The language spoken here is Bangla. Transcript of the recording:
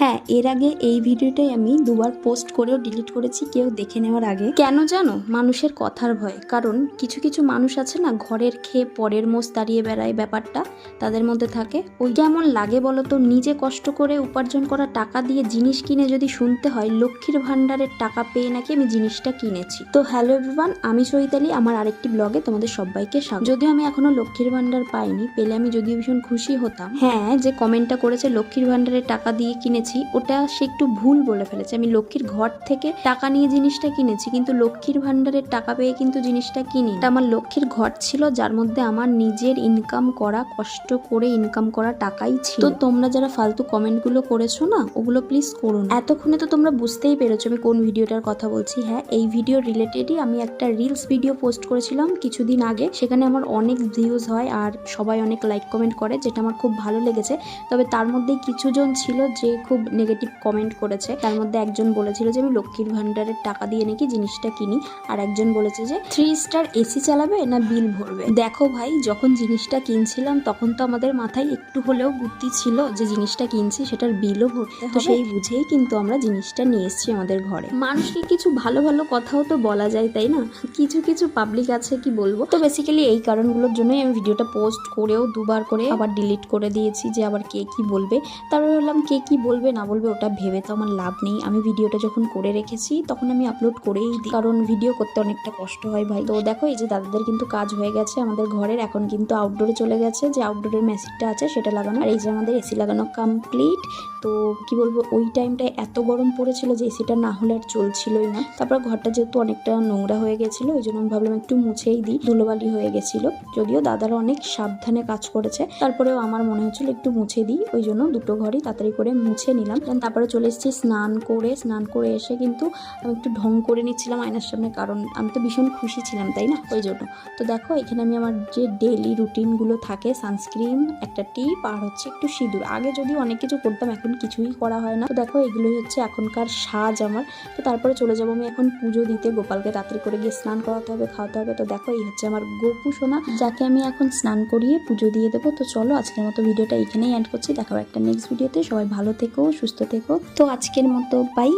হ্যাঁ, এর আগে এই ভিডিওটাই আমি দুবার পোস্ট করেও ডিলিট করেছি কেউ দেখে নেওয়ার আগে। কেন জানো? মানুষের কথার ভয়। কারণ কিছু কিছু মানুষ আছে না, ঘরের খেয়ে পরের মোষ দাঁড়িয়ে বেড়ায়, ব্যাপারটা তাদের মধ্যে থাকে। ওই কেমন লাগে বলো তো, নিজে কষ্ট করে উপার্জন করা টাকা দিয়ে জিনিস কিনে যদি শুনতে হয় লক্ষ্মীর ভান্ডারের টাকা পেয়ে নাকি আমি জিনিসটা কিনেছি। তো হ্যালো এভরিওয়ান, আমি চৈতালি, আমার আরেকটি ব্লগে তোমাদের সবাইকে স্বাগত। যদিও আমি এখনো লক্ষ্মীর ভান্ডার পাইনি, পেলে আমি যদিও ভীষণ খুশি হতাম। হ্যাঁ, যে কমেন্টটা করেছে লক্ষ্মীর ভান্ডারের টাকা দিয়ে কিনেছি, ওটা সে একটু ভুল বলে ফেলেছে। আমি লক্ষ্মীর ঘর থেকে টাকা নিয়ে জিনিসটা কিনেছি, কিন্তু লক্ষ্মীর ভান্ডারের টাকা পেয়ে কিন্তু জিনিসটা কিনি। এটা আমার লক্ষ্মীর ঘর ছিল, যার মধ্যে আমার নিজের ইনকাম করা, কষ্ট করে ইনকাম করা টাকাই ছিল। তো তোমরা যারা ফালতু কমেন্টগুলো করেছো না, ওগুলো প্লিজ করো না। এতক্ষণে তো তোমরা বুঝতেই পেরেছো আমি কোন ভিডিওটার কথা বলছি। হ্যাঁ, এই ভিডিও রিলেটেডই আমি একটা রিলস ভিডিও পোস্ট করেছিলাম কিছুদিন আগে। সেখানে আমার অনেক ভিউজ হয় আর সবাই অনেক লাইক কমেন্ট করে, যেটা আমার খুব ভালো লেগেছে। তবে তার মধ্যে কিছুজন ছিল যে খুব নেগেটিভ কমেন্ট করেছে। তার মধ্যে একজন বলেছিল যে আমি লক্ষ্মীর ভান্ডারের টাকা দিয়ে নাকি জিনিসটা কিনি, আর একজন বলেছে যে 3 স্টার এসি চালাবে না বিল ভরবে। দেখো ভাই, যখন জিনিসটা কিনছিলাম তখন তো আমাদের মাথায় একটু হলেও বুদ্ধি ছিল যে জিনিসটা কিনছি সেটার বিলও ভরতে হবে। তো সেই বুঝেই কিন্তু আমরা জিনিসটা নিয়ে এসেছি আমাদের ঘরে। মানুষকে কিছু ভালো ভালো কথাও তো বলা যায়, তাই না? কিছু কিছু পাবলিক আছে, কি বলবো। তো বেসিক্যালি এই কারণগুলোর জন্যই আমি ভিডিওটা পোস্ট করেও দুবার করে আবার ডিলিট করে দিয়েছি, যে আবার কে কি বলবে। তারপরে বললাম কে কি বলবে না বলবে ওটা ভেবে তো আমার লাভ নেই। আমি ভিডিওটা যখন করে রেখেছি তখন আমি আপলোড করেই দিই, কারণ ভিডিও করতে অনেকটা কষ্ট হয় ভাই। তো দেখো, এই যে দাদাদের কিন্তু কাজ হয়ে গেছে আমাদের ঘরের, এখন কিন্তু আউটডোরে চলে গেছে, যে আউটডোরের মেশিনটা আছে সেটা লাগানো। আর এই যে আমাদের এসি লাগানো কমপ্লিট। তো কি বলবো, ওই টাইমটায় এত গরম পড়েছিল যে এসিটা না হলে আর চলছিলই না। তারপর ঘরটা যেহেতু অনেকটা নোংরা হয়ে গেছিলো, ওই জন্য আমি ভাবলাম একটু মুছেই দিই, ধুলোবালি হয়ে গেছিলো। যদিও দাদারা অনেক সাবধানে কাজ করেছে, তারপরেও আমার মনে হচ্ছিল একটু মুছে দিই, ওই জন্য দুটো ঘরই তাড়াতাড়ি করে মুছে নিলাম। তারপরে চলে এসেছি স্নান করে এসে কিন্তু আমি একটু ঢং করে নিচ্ছিলাম আয়নার সামনে, কারণ আমি তো ভীষণ খুশি ছিলাম, তাই না? ওই জন্য। তো দেখো, এখানে আমি আমার যে ডেইলি রুটিনগুলো থাকে, সানস্ক্রিন, একটা টিপ, আর হচ্ছে একটু সিঁদুর। আগে যদিও অনেক কিছু করতাম, এখন কিছুই করা হয় না। তো দেখো, এগুলোই হচ্ছে এখনকার সাজ আমার। তো তারপরে চলে যাবো আমি এখন পুজো দিতে। গোপালকে তাড়াতাড়ি করে গিয়ে স্নান করাতে হবে, খাওয়াতে হবে। তো দেখো, এই হচ্ছে আমার গোপু সোনা, যাকে আমি এখন স্নান করিয়ে পুজো দিয়ে দেবো। তো চলো, আজকের মতো ভিডিওটা এখানেই এন্ড করছি। দেখাবো একটা নেক্সট ভিডিওতে। সবাই ভালো থেকো, সুস্থ থেকো। তো আজকের মতো বাই।